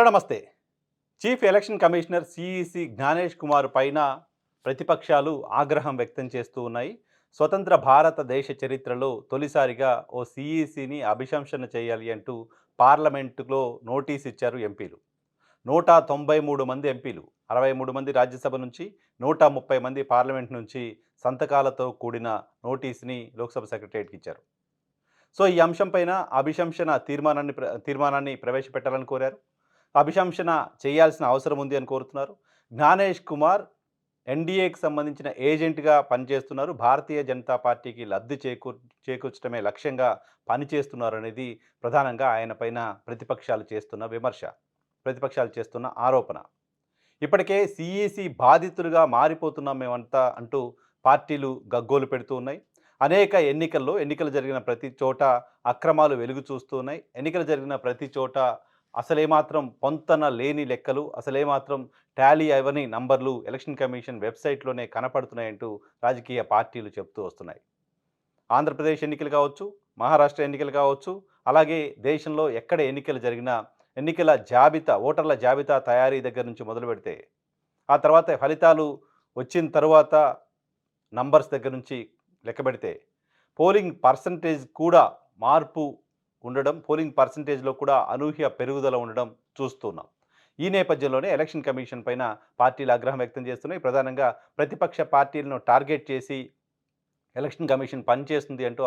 నమస్తే. Chief election commissioner CEC Gyanesh Kumar పైన ప్రతిపక్షాలు ఆగ్రహం వ్యక్తం చేస్తూ ఉన్నాయి. స్వతంత్ర భారతదేశ చరిత్రలో తొలిసారిగా ఓ సిఈసిని అభిశంసన చేయాలి అంటూ పార్లమెంటులో నోటీస్ ఇచ్చారు ఎంపీలు. 193 మంది ఎంపీలు, 63 మంది రాజ్యసభ నుంచి, 130 మంది పార్లమెంట్ నుంచి సంతకాలతో కూడిన నోటీస్‌ని లోక్సభ సెక్రటేరియట్‌కి ఇచ్చారు. సో, ఈ అంశం పైన అభిశంసన తీర్మానాన్ని ప్రవేశపెట్టాలని కోరారు. అభిశంసన చేయాల్సిన అవసరం ఉంది అని కోరుతున్నారు. జ్ఞానేష్ కుమార్ ఎన్‌డీఏకి సంబంధించిన ఏజెంట్‌గా పనిచేస్తున్నారు. భారతీయ జనతా పార్టీకి లబ్ధి చేకూర్చడమే లక్ష్యంగా పనిచేస్తున్నారనేది ప్రధానంగా ఆయన పైన ప్రతిపక్షాలు చేస్తున్న విమర్శ. ప్రతిపక్షాలు చేస్తున్న ఆరోపణ. ఇప్పటికే సీఈసీ బాధితులుగా మారిపోతున్నాం మేమంతా అంటూ పార్టీలు గగ్గోలు పెడుతూ ఉన్నాయి. అనేక ఎన్నికలు జరిగిన ప్రతి చోట అక్రమాలు వెలుగు చూస్తూ ఉన్నాయి. ఎన్నికలు జరిగిన ప్రతి చోట అసలేమాత్రం పొంతన లేని లెక్కలు, అసలేమాత్రం టాలీ అవ్వని నంబర్లు ఎలక్షన్ కమిషన్ వెబ్‌సైట్‌లోనే కనపడుతున్నాయంటూ రాజకీయ పార్టీలు చెప్తూ వస్తున్నాయి. ఆంధ్రప్రదేశ్ ఎన్నికలు కావచ్చు, మహారాష్ట్ర ఎన్నికలు కావచ్చు, అలాగే దేశంలో ఎక్కడ ఎన్నికలు జరిగినా ఎన్నికల జాబితా, ఓటర్ల జాబితా తయారీ దగ్గర నుంచి మొదలుపెడితే, ఆ తర్వాత ఫలితాలు వచ్చిన తరువాత నంబర్స్ దగ్గర నుంచి లెక్కబెడితే, పోలింగ్ పర్సంటేజ్ కూడా మార్పు ఉండడం, పోలింగ్ పర్సంటేజ్‌లో కూడా అనూహ్య పెరుగుదల ఉండడం చూస్తున్నాం. ఈ నేపథ్యంలోనే ఎలక్షన్ కమిషన్ పైన పార్టీలు ఆగ్రహం వ్యక్తం చేస్తున్నాయి. ప్రధానంగా ప్రతిపక్ష పార్టీలను టార్గెట్ చేసి ఎలక్షన్ కమిషన్ పనిచేస్తుంది అంటూ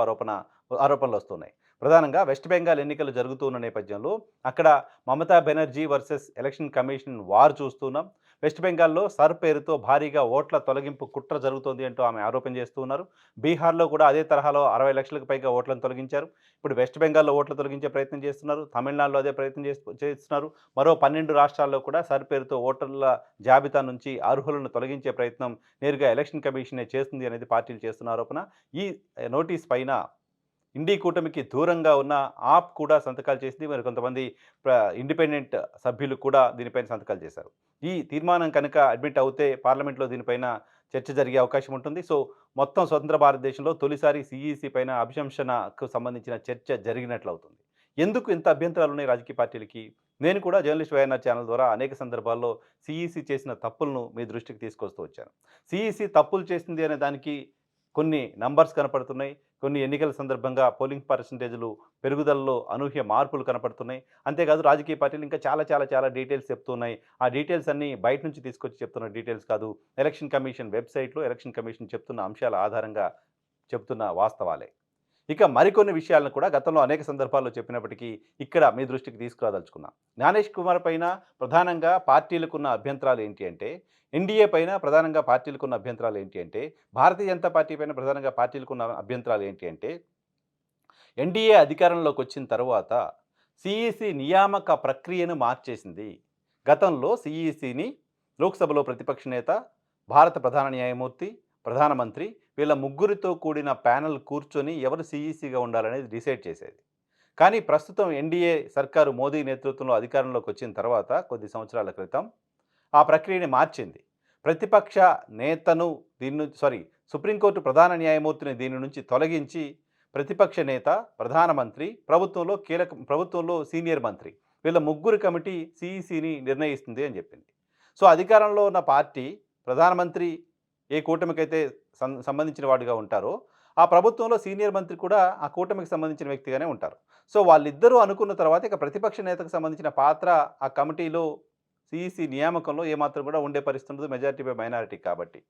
ఆరోపణలొస్తున్నాయి. ప్రధానంగా వెస్ట్ బెంగాల్ ఎన్నికలు జరుగుతూ ఉన్న నేపథ్యంలో అక్కడ Mamata Banerjee versus election commission war చూస్తున్నాం. వెస్ట్ బెంగాల్‌లో సర్ పేరుతో భారీగా ఓట్ల తొలగింపు కుట్ర జరుగుతోంది అంటూ ఆమె ఆరోపణ చేస్తూ ఉన్నారు. బీహార్‌లో కూడా అదే తరహాలో 60 లక్షలకు పైగా ఓట్లను తొలగించారు. ఇప్పుడు వెస్ట్ బెంగాల్‌లో ఓట్లు తొలగించే ప్రయత్నం చేస్తున్నారు. తమిళనాడులో అదే ప్రయత్నం చేస్తున్నారు. మరో 12 రాష్ట్రాల్లో కూడా సర్ పేరుతో ఓటర్ల జాబితా నుంచి అర్హులను తొలగించే ప్రయత్నం నేరుగా ఎలక్షన్ కమిషనే చేస్తుంది అనేది పార్టీలు చేస్తున్న ఆరోపణ. ఈ నోటీస్ పైన ఇండీ కూటమికి దూరంగా ఉన్న ఆప్ కూడా సంతకాలు చేసింది. మరి కొంతమంది ఇండిపెండెంట్ సభ్యులు కూడా దీనిపైన సంతకాలు చేశారు. ఈ తీర్మానం కనుక అడ్మిట్ అవుతే పార్లమెంట్‌లో దీనిపైన చర్చ జరిగే అవకాశం ఉంటుంది. సో, మొత్తం స్వతంత్ర భారతదేశంలో తొలిసారి సీఈసీ పైన అభిశంసనకు సంబంధించిన చర్చ జరిగినట్లవుతుంది. ఎందుకు ఇంత అభ్యంతరాలున్నాయి రాజకీయ పార్టీలకి? నేను కూడా జర్నలిస్ట్ వైఎన్ఆర్ ఛానల్ ద్వారా అనేక సందర్భాల్లో సీఈసీ చేసిన తప్పులను మీ దృష్టికి తీసుకొస్తూ వచ్చాను. సీఈసీ తప్పులు చేసింది అనే దానికి కొన్ని నంబర్స్ కనపడుతున్నాయి. కొన్ని ఎన్నికల సందర్భంగా పోలింగ్ పర్సెంటేజ్‌లు పెరుగుదలలో అనూహ్య మార్పులు కనపడుతున్నాయి. అంతేకాదు రాజకీయ పార్టీలు ఇంకా చాలా డీటెయిల్స్ చెప్తున్నాయి. ఆ డీటెయిల్స్ అన్నీ బయట నుంచి తీసుకొచ్చి చెప్తున్న డీటెయిల్స్ కాదు. ఎలక్షన్ కమిషన్ వెబ్‌సైట్‌లో ఎలక్షన్ కమిషన్ చెప్తున్న అంశాల ఆధారంగా చెప్తున్న వాస్తవాలే. ఇక మరికొన్ని విషయాలను కూడా గతంలో అనేక సందర్భాల్లో చెప్పినప్పటికీ ఇక్కడ మీ దృష్టికి తీసుకురాదలుచుకున్నా. జ్ఞానేష్ కుమార్ పైన ప్రధానంగా పార్టీలకున్న అభ్యంతరాలు ఏంటి అంటే, ఎన్డీఏ పైన ప్రధానంగా పార్టీలకున్న అభ్యంతరాలు ఏంటి అంటే, భారతీయ జనతా పార్టీ పైన ప్రధానంగా పార్టీలకున్న అభ్యంతరాలు ఏంటి అంటే, ఎన్డీఏ అధికారంలోకి వచ్చిన తర్వాత సీఈసీ నియామక ప్రక్రియను మార్చేసింది. గతంలో సీఈసీని లోక్సభలో ప్రతిపక్ష నేత, భారత ప్రధాన న్యాయమూర్తి, ప్రధానమంత్రి వీళ్ళ ముగ్గురితో కూడిన ప్యానెల్ కూర్చొని ఎవరు సీఈసీగా ఉండాలనేది డిసైడ్ చేసేది. కానీ ప్రస్తుతం ఎన్డీఏ సర్కారు మోదీ నేతృత్వంలో అధికారంలోకి వచ్చిన తర్వాత కొద్ది సంవత్సరాల క్రితం ఆ ప్రక్రియని మార్చింది. ప్రతిపక్ష నేతను సుప్రీంకోర్టు ప్రధాన న్యాయమూర్తిని దీని నుంచి తొలగించి ప్రతిపక్ష నేత, ప్రధానమంత్రి, ప్రభుత్వంలో సీనియర్ మంత్రి వీళ్ళ ముగ్గురు కమిటీ సీఈసీని నిర్ణయిస్తుంది అని చెప్పింది. సో, అధికారంలో ఉన్న పార్టీ ప్రధానమంత్రి ఏ కూటమికైతే సంబంధించిన వాడిగా ఉంటారో, ఆ ప్రభుత్వంలో సీనియర్ మంత్రి కూడా ఆ కూటమికి సంబంధించిన వ్యక్తిగానే ఉంటారు. సో, వాళ్ళిద్దరూ అనుకున్న తర్వాత ఇక ప్రతిపక్ష నేతకు సంబంధించిన పాత్ర ఆ కమిటీలో సీఈసీ నియామకంలో ఏమాత్రం కూడా ఉండే పరిస్థితి ఉండదు. మెజారిటీ బై మైనారిటీ కాబట్టి.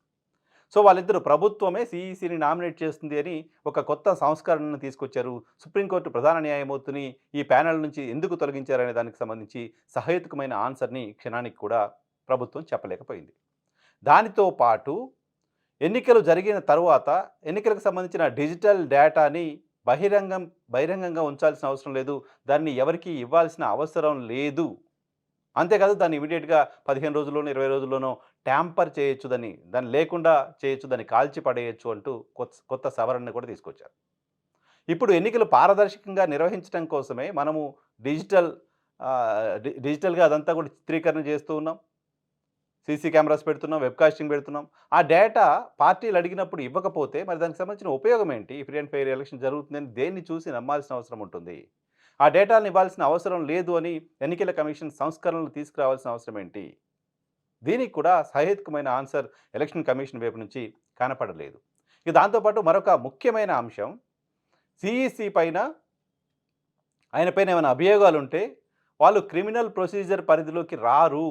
సో, వాళ్ళిద్దరూ ప్రభుత్వమే సీఈసీని నామినేట్ చేస్తుంది అని ఒక కొత్త సంస్కరణను తీసుకొచ్చారు. సుప్రీంకోర్టు ప్రధాన న్యాయమూర్తిని ఈ ప్యానెల్ నుంచి ఎందుకు తొలగించారనే దానికి సంబంధించి సహేతుకమైన ఆన్సర్‌ని క్షణానికి కూడా ప్రభుత్వం చెప్పలేకపోయింది. దానితో పాటు ఎన్నికలు జరిగిన తరువాత ఎన్నికలకు సంబంధించిన డిజిటల్ డేటాని బహిరంగంగా ఉంచాల్సిన అవసరం లేదు. దాన్ని ఎవరికీ ఇవ్వాల్సిన అవసరం లేదు. అంతేకాదు దాన్ని ఇమ్మీడియేట్‌గా 15 రోజుల్లోనో, 20 రోజుల్లోనో ట్యాంపర్ చేయొచ్చు దాన్ని లేకుండా చేయొచ్చు, దాన్ని కాల్చి పడేయొచ్చు అంటూ కొత్త సవరణను కూడా తీసుకొచ్చారు. ఇప్పుడు ఎన్నికలు పారదర్శకంగా నిర్వహించడం కోసమే మనము డిజిటల్‌గా అదంతా కూడా చిత్రీకరణ చేస్తూ ఉన్నాం. సీసీ కెమెరాస్ పెడుతున్నాం, వెబ్‌కాస్టింగ్ పెడుతున్నాం. ఆ డేటా పార్టీలు అడిగినప్పుడు ఇవ్వకపోతే మరి దానికి సంబంధించిన ఉపయోగం ఏంటి? ఫ్రీ అండ్ ఫెయిర్ ఎలక్షన్ జరుగుతుందని దేన్ని చూసి నమ్మాల్సిన అవసరం ఉంటుంది? ఆ డేటాను ఇవ్వాల్సిన అవసరం లేదు అని ఎన్నికల కమిషన్ సంస్కరణలు తీసుకురావాల్సిన అవసరం ఏంటి? దీనికి కూడా సహేతుకమైన ఆన్సర్ ఎలక్షన్ కమిషన్ వైపు నుంచి కనపడలేదు. ఇక దాంతో పాటు మరొక ముఖ్యమైన అంశం సీఈసీ పైన ఆయన పైన ఏమైనా అభియోగాలుంటే వాళ్ళు క్రిమినల్ ప్రొసీజర్ పరిధిలోకి రారు.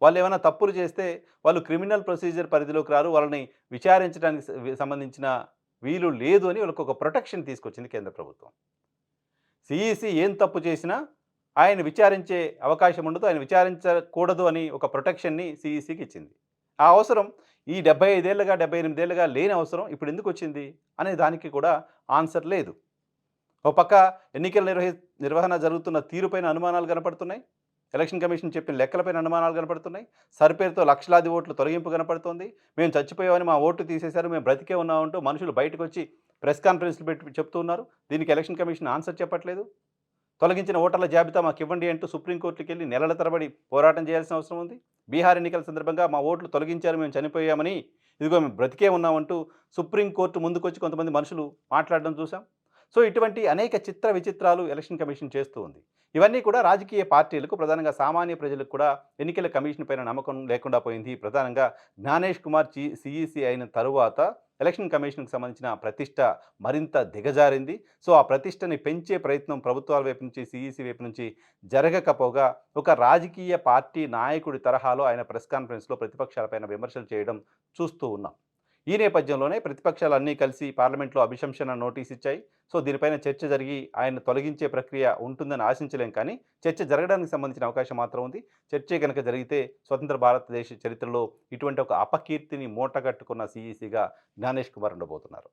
వాళ్ళేమైనా తప్పులు చేస్తే వాళ్ళు క్రిమినల్ ప్రొసీజర్ పరిధిలోకి రారు. వాళ్ళని విచారించడానికి సంబంధించిన వీలు లేదు అని వాళ్ళకొక ప్రొటెక్షన్ తీసుకొచ్చింది కేంద్ర ప్రభుత్వం. సీఈసీ ఏం తప్పు చేసినా ఆయన విచారించే అవకాశం ఉండదు. ఆయన విచారించకూడదు అని ఒక ప్రొటెక్షన్‌ని సీఈసీకి ఇచ్చింది. ఆ అవసరం ఈ 75 ఏళ్లుగా, 78 ఏళ్లుగా లేని అవసరం ఇప్పుడెందుకొచ్చింది అనే దానికి కూడా ఆన్సర్ లేదు. ఓ పక్క ఎన్నికల నిర్వహణ జరుగుతున్న తీరుపైన అనుమానాలు కనపడుతున్నాయి. ఎలక్షన్ కమిషన్ చెప్పిన లెక్కలపైన అనుమానాలు కనపడుతున్నాయి. సరిపేరుతో లక్షలాది ఓట్ల తొలగింపు కనపడుతోంది. మేము చచ్చిపోయామని మా ఓట్లు తీసేశారు. మేము బ్రతికే ఉన్నామంటూ మనుషులు బయటకొచ్చి ప్రెస్ కాన్ఫరెన్స్‌లు పెట్టి చెప్తూ ఉన్నారు. దీనికి ఎలక్షన్ కమిషన్ ఆన్సర్ చెప్పట్లేదు. తొలగించిన ఓటర్ల జాబితా మాకివ్వండి అంటూ సుప్రీంకోర్టుకెళ్ళి నెలల తరబడి పోరాటం చేయాల్సిన అవసరం ఉంది. బీహార్ ఎన్నికల సందర్భంగా మా ఓట్లు తొలగించారు, మేము చనిపోయామని, ఇదిగో మేము బ్రతికే ఉన్నామంటూ సుప్రీంకోర్టు ముందుకొచ్చి కొంతమంది మనుషులు మాట్లాడడం చూసాం. సో ఇటువంటి అనేక చిత్ర విచిత్రాలు ఎలక్షన్ కమిషన్ చేస్తూ ఉంది. ఇవన్నీ కూడా రాజకీయ పార్టీలకు, ప్రధానంగా సామాన్య ప్రజలకు కూడా ఎన్నికల కమిషన్ పైన నమ్మకం లేకుండా పోయింది. ప్రధానంగా జ్ఞానేష్ కుమార్ సీఈసీ అయిన తరువాత ఎలక్షన్ కమిషన్‌కి సంబంధించిన ప్రతిష్ట మరింత దిగజారింది. సో ఆ ప్రతిష్టని పెంచే ప్రయత్నం ప్రభుత్వాల వైపు నుంచి, సీఈసీ వైపు నుంచి జరగకపోగా ఒక రాజకీయ పార్టీ నాయకుడి తరహాలో ఆయన ప్రెస్ కాన్ఫరెన్స్‌లో ప్రతిపక్షాలపైన విమర్శలు చేయడం చూస్తూ ఉన్నాం. ఈ నేపథ్యంలోనే ప్రతిపక్షాలన్నీ కలిసి పార్లమెంట్లో అభిశంసన నోటీస్ ఇచ్చాయి. సో దీనిపైన చర్చ జరిగి ఆయన తొలగించే ప్రక్రియ ఉంటుందని ఆశించలేం, కానీ చర్చ జరగడానికి సంబంధించిన అవకాశం మాత్రం ఉంది. చర్చే గనక జరిగితే స్వతంత్ర భారతదేశ చరిత్రలో ఇటువంటి ఒక అపకీర్తిని మూటగట్టుకున్న సీఈసీగా జ్ఞానేష్ కుమార్ ఉండబోతున్నారు.